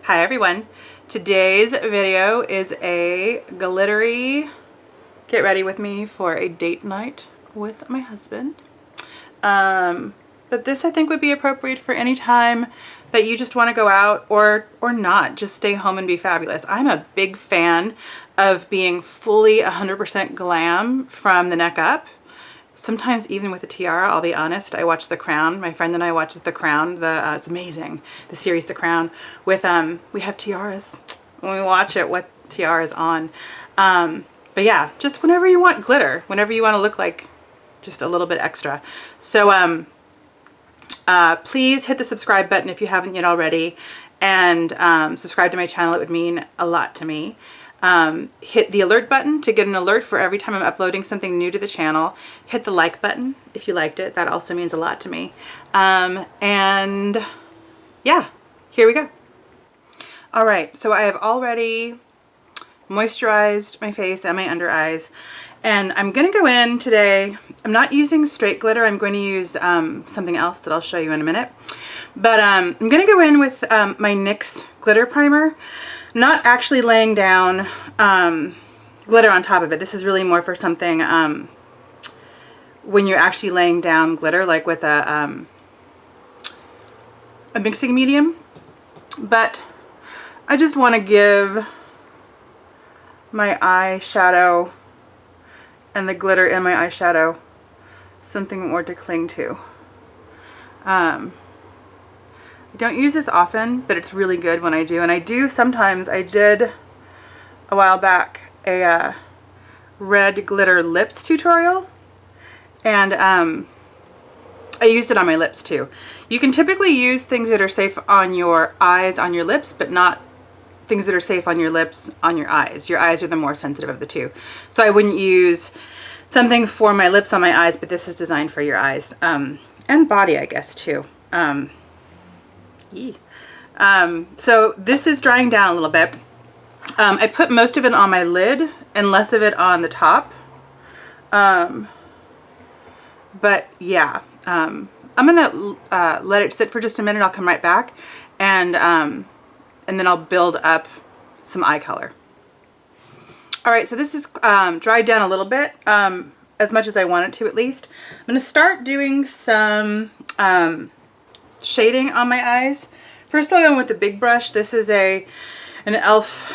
Hi everyone. Today's video is a glittery get ready with me for a date night with my husband. But this I think would be appropriate for any time that you just want to go out or not, just stay home and be fabulous. I'm a big fan of being fully 100% glam from the neck up. Sometimes even with a tiara, I'll be honest. I watch The Crown. My friend and I watch The Crown. It's amazing. The series The Crown. With we have tiaras when we watch it. What tiaras on? But yeah, just whenever you want glitter, whenever you want to look like just a little bit extra. So please hit the subscribe button if you haven't yet already, and subscribe to my channel. It would mean a lot to me. Hit the alert button to get an alert for every time I'm uploading something new to the channel. Hit the like button if you liked it. That also means a lot to me. And yeah, here we go. All right, so I have already moisturized my face and my under eyes, and I'm gonna go in today. I'm not using straight glitter. I'm going to use something else that I'll show you in a minute. But I'm gonna go in with my NYX glitter primer. Not actually laying down glitter on top of it. This is really more for something when you're actually laying down glitter, like with a mixing medium. But I just want to give my eyeshadow and the glitter in my eyeshadow something more to cling to. I don't use this often, but it's really good when I do. And I do sometimes. I did a while back a red glitter lips tutorial, and I used it on my lips too. You can typically use things that are safe on your eyes, on your lips, but not things that are safe on your lips, on your eyes. Your eyes are the more sensitive of the two. So I wouldn't use something for my lips on my eyes, but this is designed for your eyes and body, I guess, too. So this is drying down a little bit. I put most of it on my lid and less of it on the top. But yeah, I'm gonna let it sit for just a minute. I'll come right back, and then I'll build up some eye color. All right, so this is dried down a little bit, as much as I want it to, at least. I'm gonna start doing some shading on my eyes. First I'll go in with the big brush. This is an e.l.f.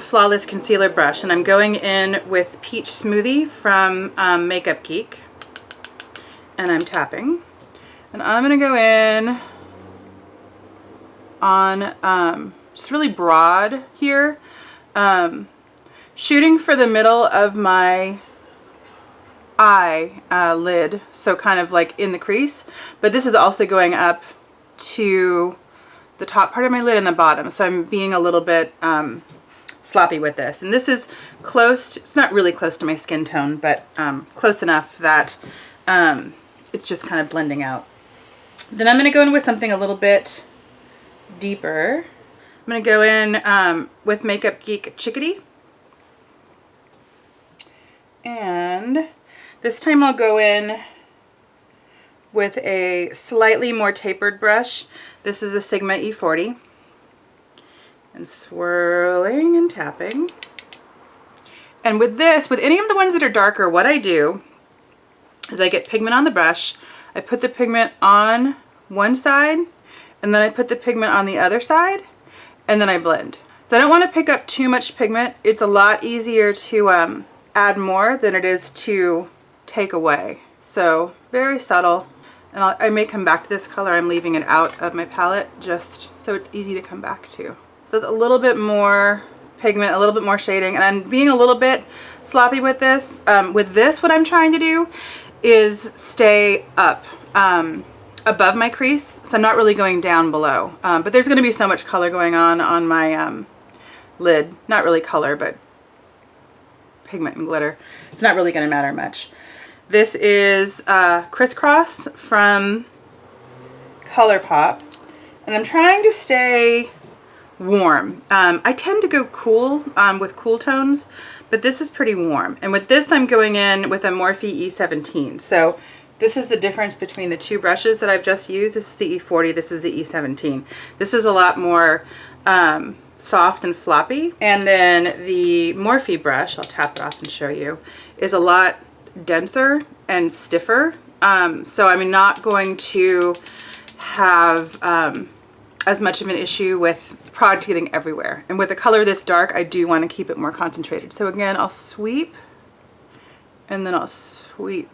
Flawless Concealer brush, and I'm going in with Peach Smoothie from Makeup Geek, and I'm tapping. And I'm gonna go in on just really broad here, shooting for the middle of my eye lid, so kind of like in the crease, but this is also going up to the top part of my lid and the bottom, so I'm being a little bit sloppy with this. And this is close, it's not really close to my skin tone, but close enough that it's just kind of blending out. Then I'm going to go in with something a little bit deeper. I'm going to go in with Makeup Geek Chickadee, and this time I'll go in with a slightly more tapered brush. This is a Sigma E40, and swirling and tapping. And with this, with any of the ones that are darker, what I do is I get pigment on the brush, I put the pigment on one side, and then I put the pigment on the other side, and then I blend. So I don't want to pick up too much pigment. It's a lot easier to add more than it is to take away. So very subtle. And I may come back to this color. I'm leaving it out of my palette just so it's easy to come back to. So there's a little bit more pigment, a little bit more shading, and I'm being a little bit sloppy with this. What I'm trying to do is stay up above my crease, so I'm not really going down below. But there's going to be so much color going on my lid. Not really color, but pigment and glitter. It's not really going to matter much. This is Crisscross from ColourPop, and I'm trying to stay warm. I tend to go cool with cool tones, but this is pretty warm. And with this, I'm going in with a Morphe E17. So this is the difference between the two brushes that I've just used. This is the E40, this is the E17. This is a lot more soft and floppy. And then the Morphe brush, I'll tap it off and show you, is a lot denser and stiffer. So I'm not going to have as much of an issue with product getting everywhere. And with a color this dark, I do want to keep it more concentrated. So again, I'll sweep, and then I'll sweep,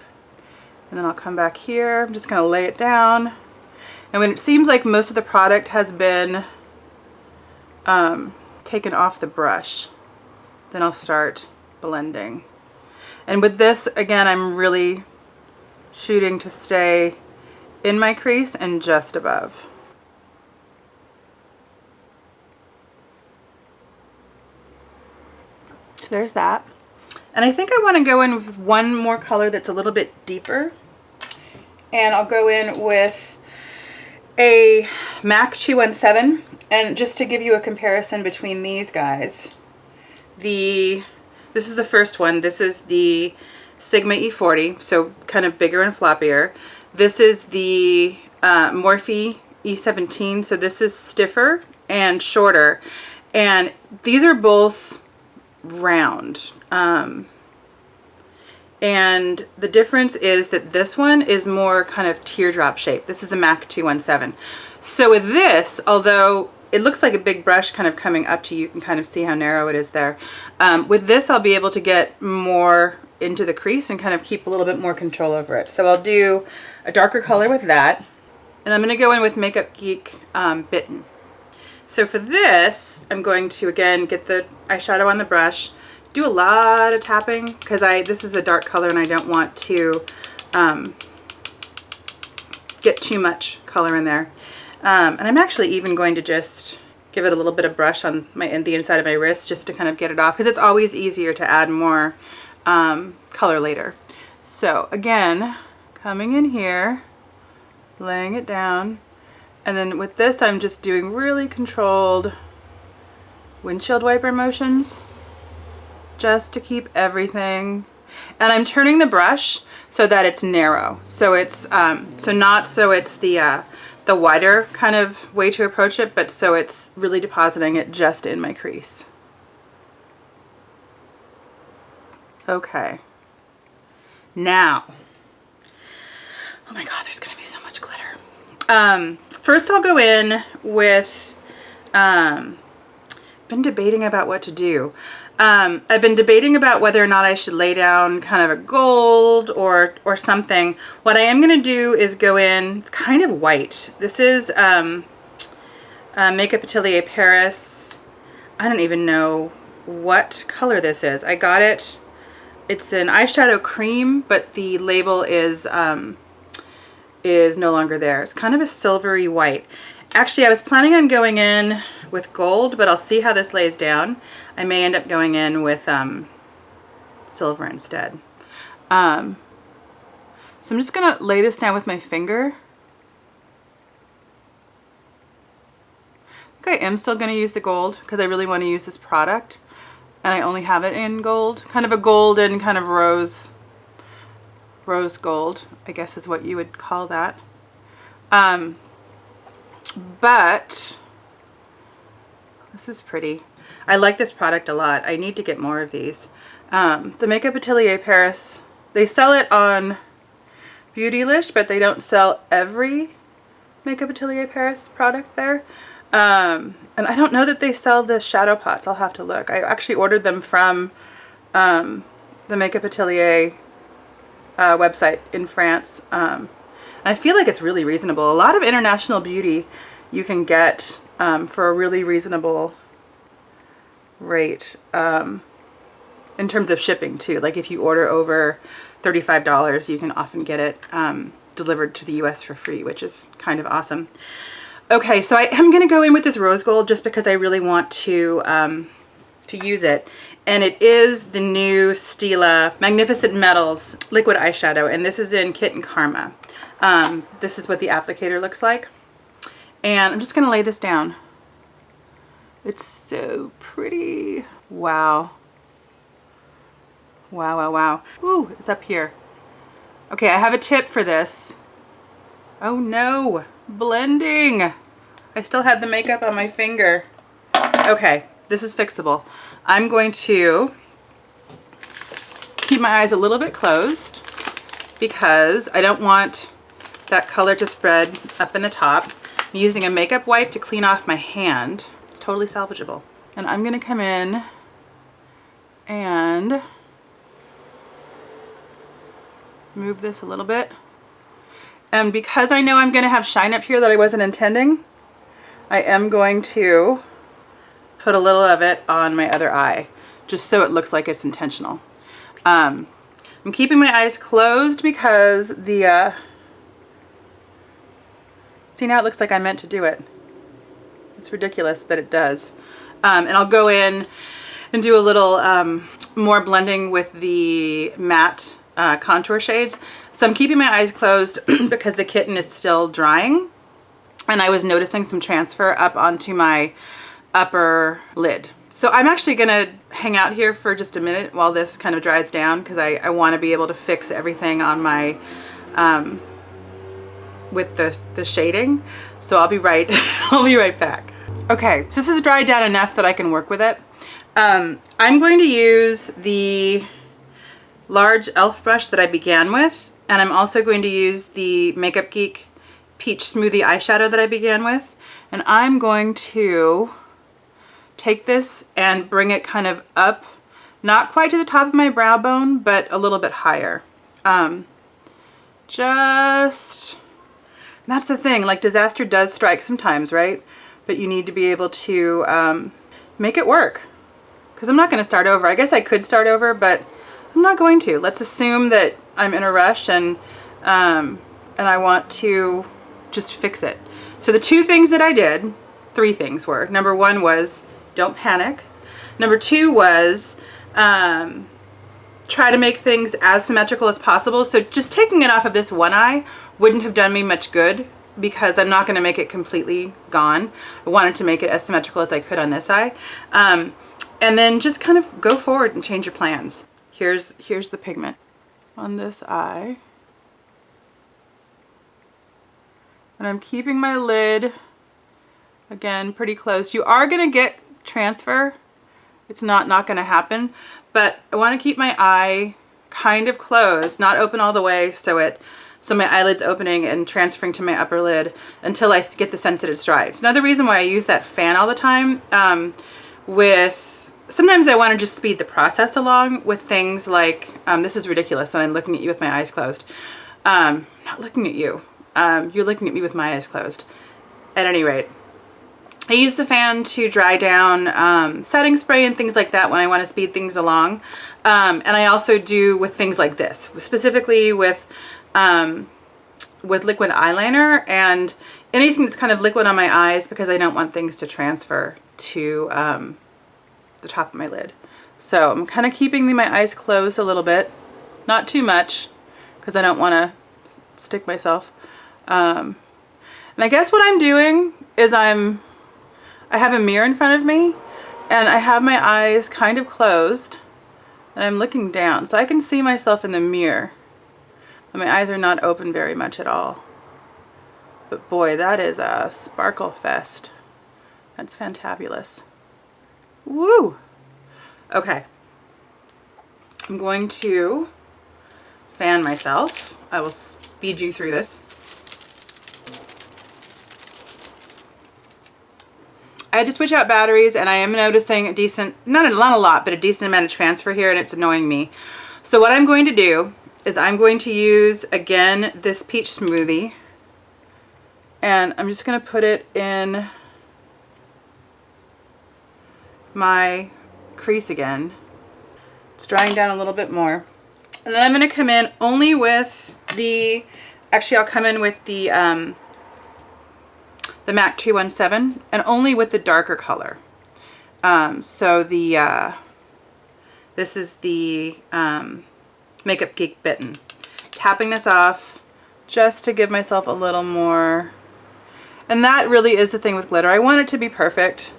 and then I'll come back here. I'm just going to lay it down. And when it seems like most of the product has been taken off the brush, then I'll start blending. And with this, again, I'm really shooting to stay in my crease and just above. So there's that. And I think I want to go in with one more color that's a little bit deeper. And I'll go in with a MAC 217. And just to give you a comparison between these guys, this is the first one. This is the Sigma E40, so kind of bigger and floppier. This is the Morphe E17, so this is stiffer and shorter. And these are both round. And the difference is that this one is more kind of teardrop shape. This is a MAC 217. So with this, although it looks like a big brush kind of coming up to you, you can kind of see how narrow it is there. With this, I'll be able to get more into the crease and kind of keep a little bit more control over it. So I'll do a darker color with that. And I'm going to go in with Makeup Geek Bitten. So for this, I'm going to, again, get the eyeshadow on the brush, do a lot of tapping, because this is a dark color and I don't want to get too much color in there. And I'm actually even going to just give it a little bit of brush on the inside of my wrist just to kind of get it off, because it's always easier to add more color later. So again, coming in here, laying it down, and then with this I'm just doing really controlled windshield wiper motions just to keep everything, and I'm turning the brush so that it's narrow, so it's it's the wider kind of way to approach it, but so it's really depositing it just in my crease. Okay, now, oh my god, there's gonna be so much glitter. First I'll go in with, been debating about what to do. I've been debating about whether or not I should lay down kind of a gold or something. What I am going to do is go in, it's kind of white. This is Makeup Atelier Paris. I don't even know what color this is. I got it. It's an eyeshadow cream, but the label is no longer there. It's kind of a silvery white. Actually, I was planning on going in with gold, but I'll see how this lays down. I may end up going in with silver instead. So I'm just going to lay this down with my finger. I think I am still going to use the gold because I really want to use this product. And I only have it in gold. Kind of a golden, kind of rose gold, I guess is what you would call that. But this is pretty. I like this product a lot. I need to get more of these. The Makeup Atelier Paris, they sell it on Beautylish, but they don't sell every Makeup Atelier Paris product there. And I don't know that they sell the shadow pots. I'll have to look. I actually ordered them from the Makeup Atelier website in France. And I feel like it's really reasonable. A lot of international beauty you can get for a really reasonable rate in terms of shipping too. Like if you order over $35, you can often get it delivered to the US for free, which is kind of awesome. Okay, so I am going to go in with this rose gold just because I really want to use it. And it is the new Stila Magnificent Metals liquid eyeshadow, and this is in Kit and Karma. This is what the applicator looks like. And I'm just going to lay this down. It's so pretty. Wow. Wow, wow, wow. Ooh, it's up here. Okay, I have a tip for this. Oh no, blending. I still had the makeup on my finger. Okay, this is fixable. I'm going to keep my eyes a little bit closed because I don't want that color to spread up in the top. I'm using a makeup wipe to clean off my hand. It's totally salvageable. And I'm gonna come in and move this a little bit. And because I know I'm gonna have shine up here that I wasn't intending, I am going to put a little of it on my other eye, just so it looks like it's intentional. I'm keeping my eyes closed because the, see, now it looks like I meant to do it. It's ridiculous, but it does. And I'll go in and do a little more blending with the matte contour shades. So I'm keeping my eyes closed because the kitten is still drying, and I was noticing some transfer up onto my upper lid. So I'm actually gonna hang out here for just a minute while this kind of dries down, because I want to be able to fix everything on my with the shading. So I'll be right I'll be right back. Okay, so this is dried down enough that I can work with it. I'm going to use the large e.l.f. brush that I began with, and I'm also going to use the Makeup Geek Peach Smoothie eyeshadow that I began with, and I'm going to take this and bring it kind of up, not quite to the top of my brow bone, but a little bit higher. That's the thing, like, disaster does strike sometimes, right? But you need to be able to make it work. Because I'm not going to start over. I guess I could start over, but I'm not going to. Let's assume that I'm in a rush and I want to just fix it. So the two things that I did, three things were, number one was don't panic. Number two was try to make things as symmetrical as possible. So just taking it off of this one eye wouldn't have done me much good, because I'm not going to make it completely gone. I wanted to make it as symmetrical as I could on this eye. And then just kind of go forward and change your plans. Here's the pigment on this eye. And I'm keeping my lid, again, pretty closed. You are going to get transfer. It's not going to happen. But I want to keep my eye kind of closed, not open all the way, so my eyelid's opening and transferring to my upper lid until I get the sense that it's dry. It's another reason why I use that fan all the time. Sometimes I want to just speed the process along with things like, this is ridiculous that I'm looking at you with my eyes closed. Not looking at you. You're looking at me with my eyes closed. At any rate, I use the fan to dry down setting spray and things like that when I want to speed things along. And I also do with things like this, specifically with liquid eyeliner and anything that's kind of liquid on my eyes, because I don't want things to transfer to the top of my lid. So I'm kind of keeping my eyes closed a little bit, not too much, because I don't want to stick myself. And I guess what I'm doing is I have a mirror in front of me, and I have my eyes kind of closed, and I'm looking down so I can see myself in the mirror. But my eyes are not open very much at all. But boy, that is a sparkle fest. That's fantabulous. Woo! Okay. I'm going to fan myself. I will speed you through this. I had to switch out batteries, and I am noticing a decent, not a lot, but a decent amount of transfer here, and it's annoying me. So what I'm going to do is I'm going to use, again, this peach smoothie, and I'm just going to put it in my crease again. It's drying down a little bit more. And then I'm going to come in only with the, actually I'll come in with the MAC 217, and only with the darker color. So the this is the Makeup Geek Bitten. Tapping this off just to give myself a little more, and that really is the thing with glitter. I want it to be perfect,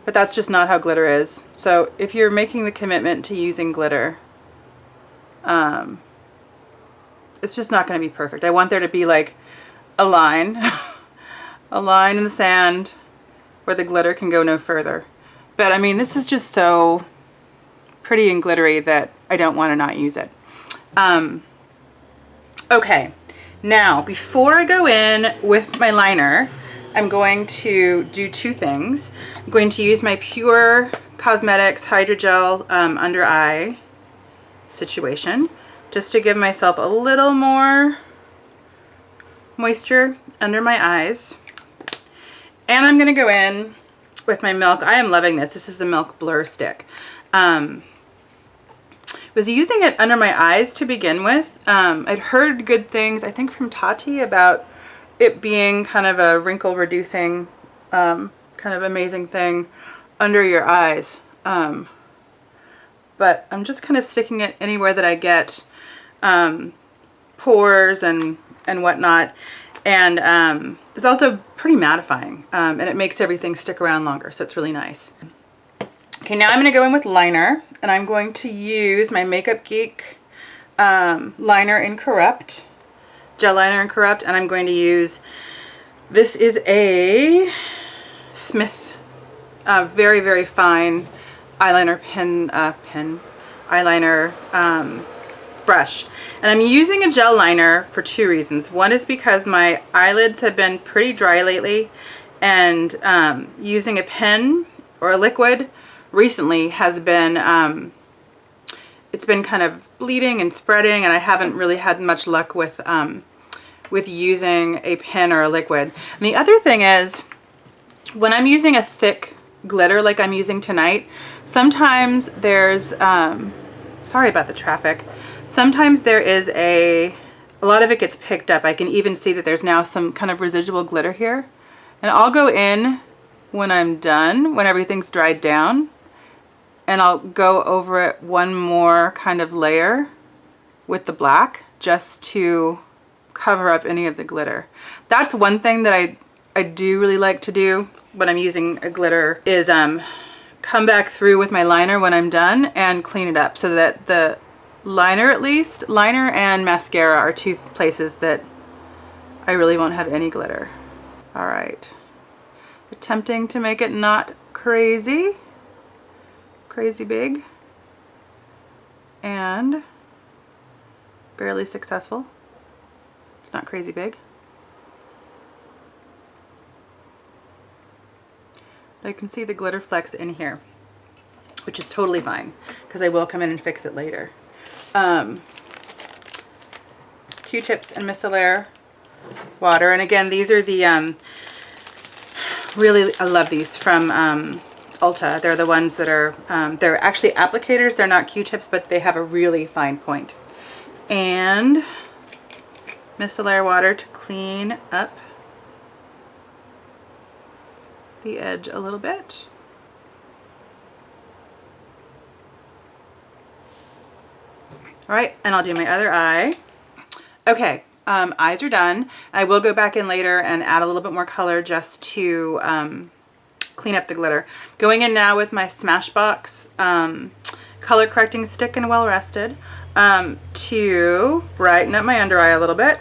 but that's just not how glitter is. So if you're making the commitment to using glitter, it's just not going to be perfect. I want there to be like a line, a line in the sand where the glitter can go no further. But I mean, this is just so pretty and glittery that I don't want to not use it. Okay, now before I go in with my liner, I'm going to do two things. I'm going to use my Pure Cosmetics Hydrogel under eye situation just to give myself a little more moisture under my eyes. And I'm going to go in with my Milk. I am loving this. This is the Milk Blur Stick. Was using it under my eyes to begin with. I'd heard good things, I think from Chatty, about it being kind of a wrinkle reducing, kind of amazing thing under your eyes. But I'm just kind of sticking it anywhere that I get pores and whatnot. And it's also pretty mattifying, and it makes everything stick around longer, so it's really nice. Okay, now I'm going to go in with liner, and I'm going to use my Makeup Geek liner in Corrupt, gel liner in Corrupt, and I'm going to use, this is a Smith very, very fine eyeliner eyeliner brush. And I'm using a gel liner for two reasons. One is because my eyelids have been pretty dry lately, and using a pen or a liquid recently has been, it's been kind of bleeding and spreading, and I haven't really had much luck with using a pen or a liquid. And the other thing is, when I'm using a thick glitter like I'm using tonight, sometimes there's, sorry about the traffic, sometimes there is a lot of it gets picked up. I can even see that there's now some kind of residual glitter here. And I'll go in when I'm done, when everything's dried down, and I'll go over it one more kind of layer with the black just to cover up any of the glitter. That's one thing that I do really like to do when I'm using a glitter is come back through with my liner when I'm done and clean it up, so that the liner, at least, liner and mascara are two places that I really won't have any glitter. All right. Attempting to make it not crazy big, and barely successful. It's not crazy big. But I can see the glitter flecks in here, which is totally fine because I will come in and fix it later. Q-tips and micellar water, and again, these are the really, I love these from Ulta. They're the ones that are, they're actually applicators. They're not Q-tips, but they have a really fine point. And micellar water to clean up the edge a little bit. All right, and I'll do my other eye. Okay, eyes are done. I will go back in later and add a little bit more color just to clean up the glitter. Going in now with my Smashbox color correcting stick and Well Rested to brighten up my under eye a little bit.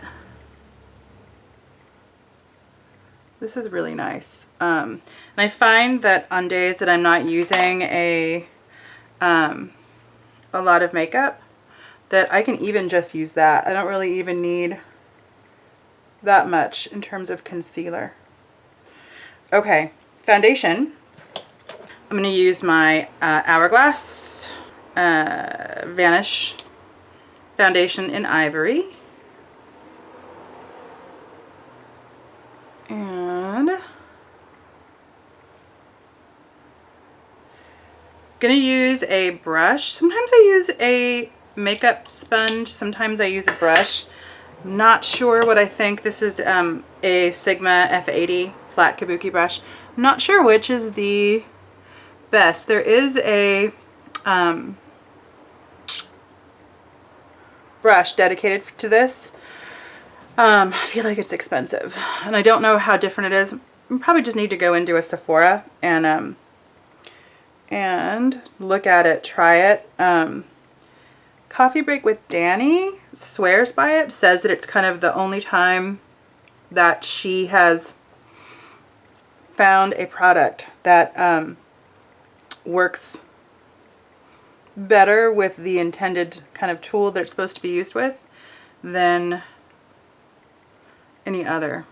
This is really nice. And I find that on days that I'm not using a lot of makeup, that I can even just use that. I don't really even need that much in terms of concealer. Okay, foundation. I'm going to use my Hourglass Vanish foundation in Ivory. And I'm going to use a brush. Sometimes I use a makeup sponge, sometimes I use a brush. Not sure what I think. This is a Sigma F80 flat kabuki brush. Not sure which is the best. There is a brush dedicated to this. I feel like it's expensive, and I don't know how different it is. I probably just need to go into a Sephora and look at it, try it. Coffee Break with Danny swears by it, says that it's kind of the only time that she has found a product that works better with the intended kind of tool that it's supposed to be used with than any other.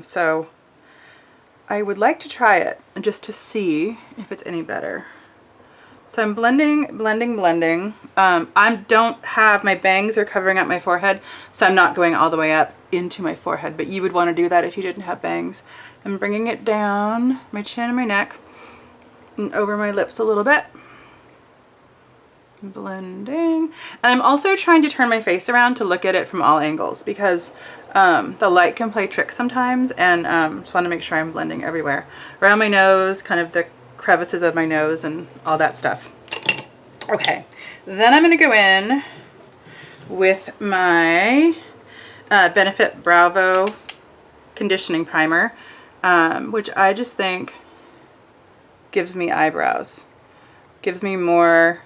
So I would like to try it just to see if it's any better. So I'm blending, blending, blending. I don't have, my bangs are covering up my forehead, so I'm not going all the way up into my forehead, but you would want to do that if you didn't have bangs. I'm bringing it down my chin and my neck and over my lips a little bit. Blending. And I'm also trying to turn my face around to look at it from all angles because the light can play tricks sometimes, and just want to make sure I'm blending everywhere. Around my nose, kind of the crevices of my nose and all that stuff. Okay, then I'm going to go in with my Benefit Bravo Conditioning Primer, which I just think gives me eyebrows. Gives me more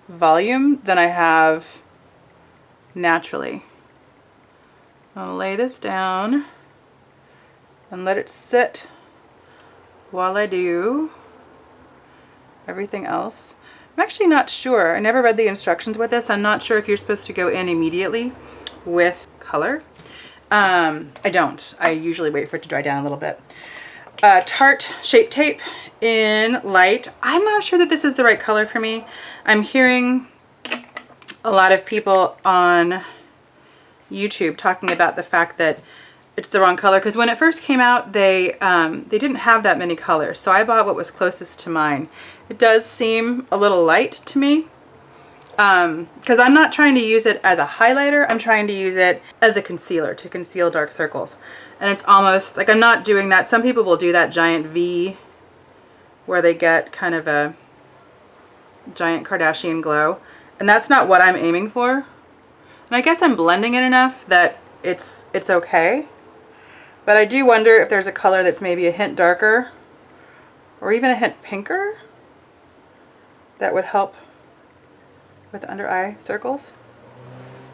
volume than I have naturally. I'll lay this down and let it sit while I do everything else. I'm actually not sure. I never read the instructions with this. I'm not sure if you're supposed to go in immediately with color. I don't. I usually wait for it to dry down a little bit. Tarte Shape Tape in light. I'm not sure that this is the right color for me. I'm hearing a lot of people on YouTube talking about the fact that it's the wrong color, because when it first came out they didn't have that many colors, so I bought what was closest to mine. It does seem a little light to me because I'm not trying to use it as a highlighter. I'm trying to use it as a concealer to conceal dark circles, and it's almost like I'm not doing that. Some people will do that giant V where they get kind of a giant Kardashian glow, and that's not what I'm aiming for. And I guess I'm blending it enough that it's okay. But I do wonder if there's a color that's maybe a hint darker or even a hint pinker that would help with under eye circles.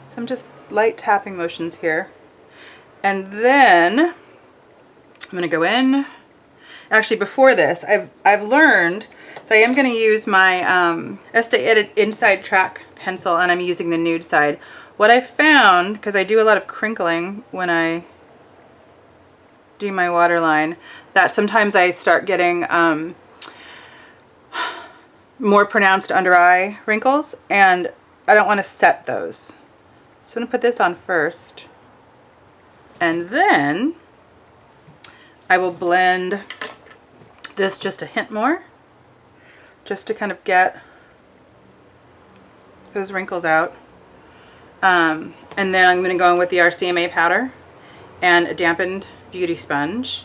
So I'm just light tapping motions here. And then I'm going to go in. Actually, before this, I've learned, so I am going to use my Estee Edit Inside Track pencil, and I'm using the nude side. What I found, because I do a lot of crinkling when I do my waterline, that sometimes I start getting more pronounced under eye wrinkles, and I don't want to set those. So I'm going to put this on first, and then I will blend this just a hint more, just to kind of get those wrinkles out. And then I'm going to go in with the RCMA powder and a dampened beauty sponge,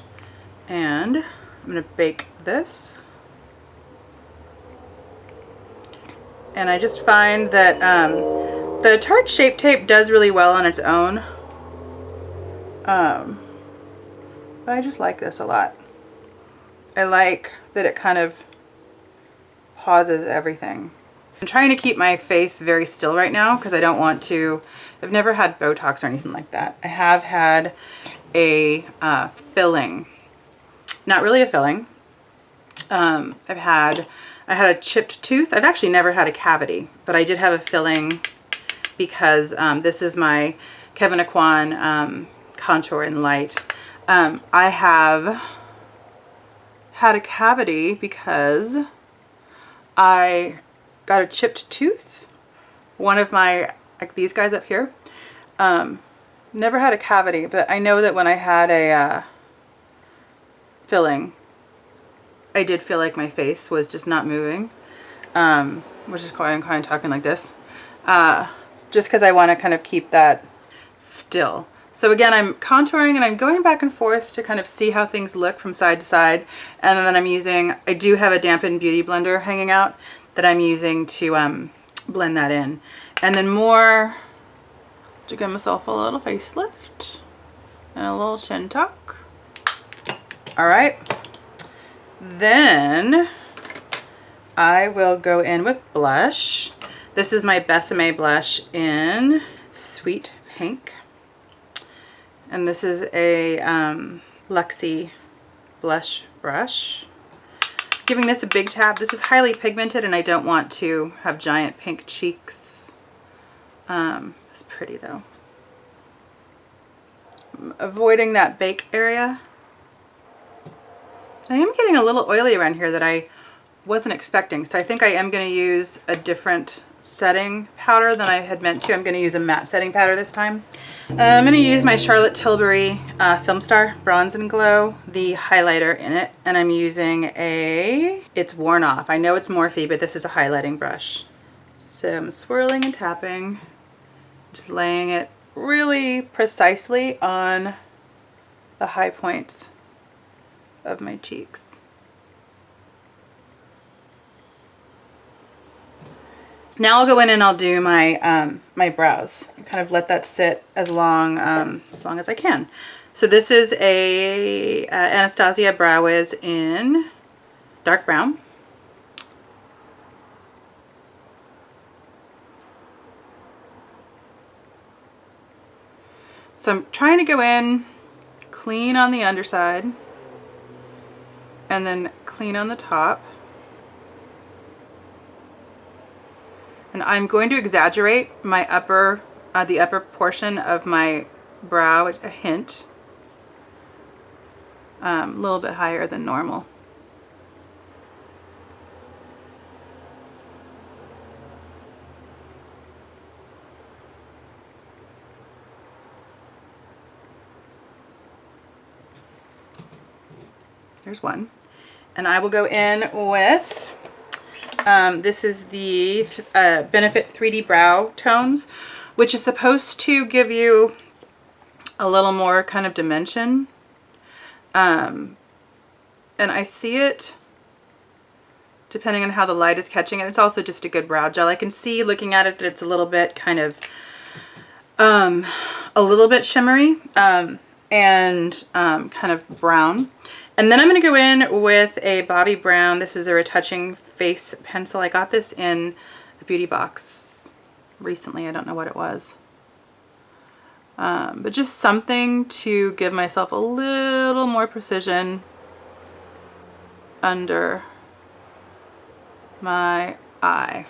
and I'm going to bake this. And I just find that the Tarte Shape Tape does really well on its own, but I just like this a lot. I like that it kind of pauses everything. I'm trying to keep my face very still right now because I don't want to, I've never had Botox or anything like that. I have had a filling, not really a filling. I had a chipped tooth. I've actually never had a cavity, but I did have a filling because this is my Kevin Aquan contour in light. I have had a cavity because I got a chipped tooth. One of my, like these guys up here, never had a cavity, but I know that when I had a filling, I did feel like my face was just not moving, which is why I'm kind of talking like this, just because I want to kind of keep that still. So again, I'm contouring and I'm going back and forth to kind of see how things look from side to side. And then I'm using, I do have a dampened beauty blender hanging out that I'm using to blend that in. And then more to give myself a little facelift and a little chin tuck. All right. Then I will go in with blush. This is my Besame blush in Sweet Pink. And this is a Luxie blush brush. giving this a big tap. This is highly pigmented and I don't want to have giant pink cheeks. It's pretty though. Avoiding that bake area. I am getting a little oily around here that I wasn't expecting, so I think I am going to use a different setting powder than I had meant to. I'm going to use a matte setting powder this time. I'm going to use my Charlotte Tilbury Film Star Bronze and Glow, the highlighter in it, and I'm using it's worn off. I know it's Morphe, but this is a highlighting brush. So I'm swirling and tapping, just laying it really precisely on the high points of my cheeks. Now I'll go in and I'll do my my brows and kind of let that sit as long as I can. So this is a Anastasia Brow Wiz in dark brown. So I'm trying to go in clean on the underside and then clean on the top. And I'm going to exaggerate my the upper portion of my brow a hint, a little bit higher than normal. There's one. And I will go in with this is the Benefit 3D Brow Tones, which is supposed to give you a little more kind of dimension. And I see it depending on how the light is catching it. It's also just a good brow gel. I can see looking at it that it's a little bit kind of a little bit shimmery and kind of brown. And then I'm going to go in with a Bobbi Brown. This is a retouching face pencil. I got this in a beauty box recently. I don't know what it was. But just something to give myself a little more precision under my eye.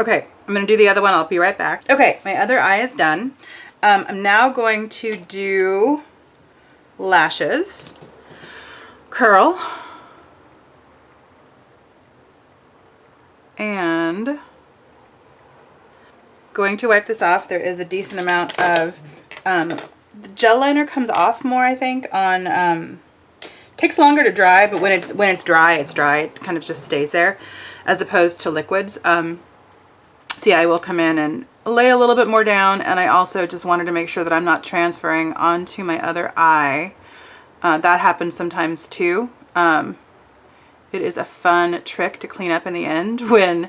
Okay, I'm going to do the other one. I'll be right back. Okay, my other eye is done. I'm now going to do lashes. Curl. And going to wipe this off. There is a decent amount of the gel liner comes off more, I think, on takes longer to dry, but when it's dry, it's dry. It kind of just stays there as opposed to liquids. So yeah, I will come in and lay a little bit more down, and I also just wanted to make sure that I'm not transferring onto my other eye. That happens sometimes too. It is a fun trick to clean up in the end when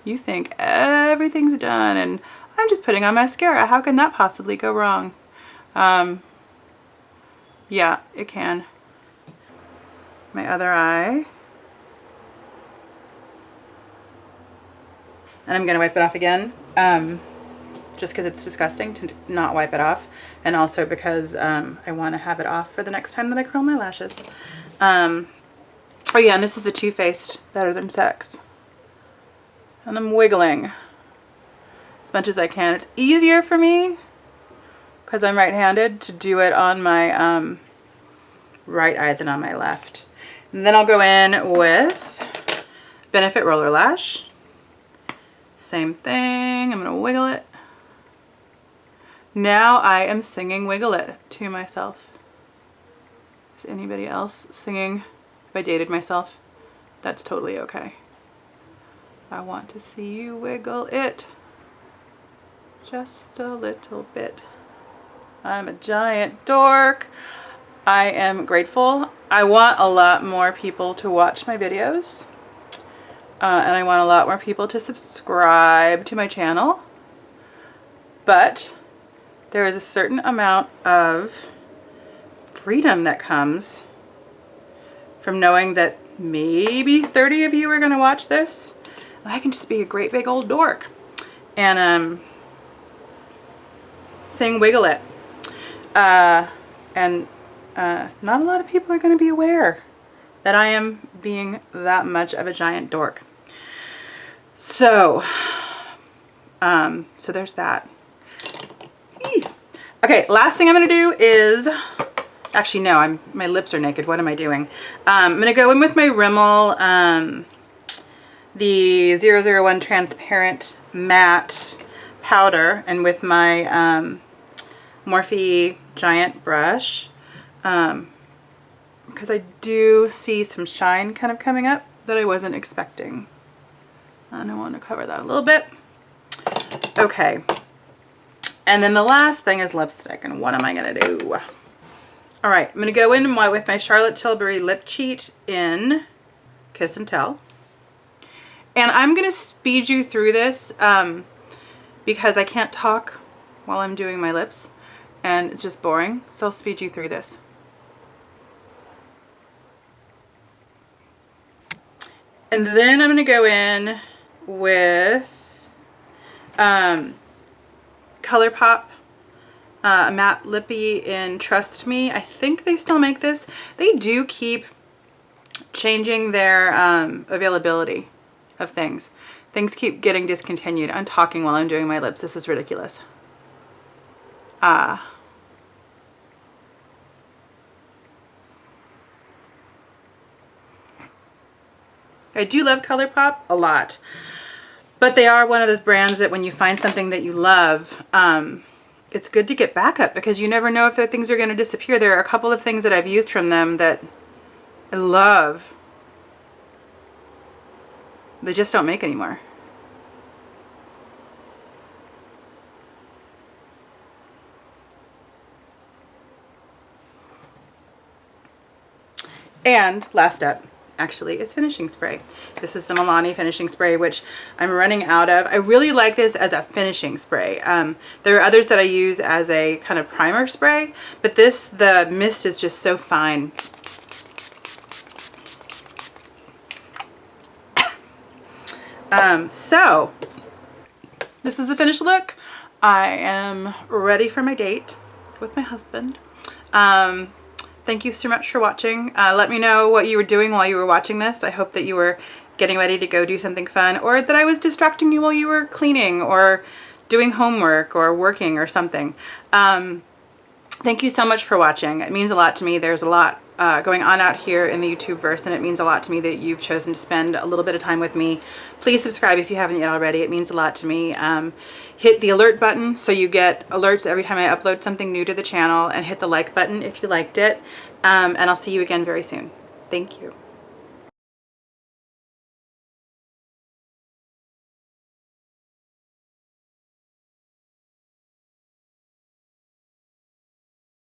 you think everything's done and I'm just putting on mascara. How can that possibly go wrong? Yeah, it can. My other eye. And I'm going to wipe it off again. Just because it's disgusting to not wipe it off, and also because I want to have it off for the next time that I curl my lashes. Oh yeah, and this is the Too Faced Better Than Sex. And I'm wiggling as much as I can. It's easier for me, because I'm right-handed, to do it on my right eye than on my left. And then I'll go in with Benefit Roller Lash. Same thing, I'm going to wiggle it. Now I am singing Wiggle It to myself. Is anybody else singing? If I dated myself, that's totally okay. I want to see you wiggle it. Just a little bit. I'm a giant dork. I am grateful. I want a lot more people to watch my videos. And I want a lot more people to subscribe to my channel. But there is a certain amount of freedom that comes from knowing that maybe 30 of you are going to watch this. I can just be a great big old dork and sing Wiggle It. Not a lot of people are going to be aware that I am being that much of a giant dork. So, so there's that. Okay, last thing I'm gonna do is, actually no, my lips are naked. What am I doing? I'm gonna go in with my Rimmel, the 001 transparent matte powder, and with my Morphe giant brush, because I do see some shine kind of coming up that I wasn't expecting. And I want to cover that a little bit. Okay. And then the last thing is lipstick. And what am I going to do? All right. I'm going to go in with my Charlotte Tilbury Lip Cheat in Kiss and Tell. And I'm going to speed you through this because I can't talk while I'm doing my lips. And it's just boring. So I'll speed you through this. And then I'm going to go in with ColourPop Matte Lippy in Trust Me. I think they still make this. They do keep changing their availability of things. Things keep getting discontinued. I'm talking while I'm doing my lips. This is ridiculous. I do love ColourPop a lot, but they are one of those brands that when you find something that you love, it's good to get backup because you never know if their things are going to disappear. There are a couple of things that I've used from them that I love. They just don't make anymore. And last up, actually, is finishing spray. This is the Milani finishing spray, which I'm running out of. I really like this as a finishing spray. There are others that I use as a kind of primer spray, but this, the mist is just so fine. So this is the finished look. I am ready for my date with my husband. Thank you so much for watching. Let me know what you were doing while you were watching this. I hope that you were getting ready to go do something fun, or that I was distracting you while you were cleaning or doing homework or working or something. Thank you so much for watching. It means a lot to me. There's a lot going on out here in the YouTube-verse, and it means a lot to me that you've chosen to spend a little bit of time with me. Please subscribe if you haven't yet already. It means a lot to me. Hit the alert button so you get alerts every time I upload something new to the channel, and hit the like button if you liked it. And I'll see you again very soon. Thank you.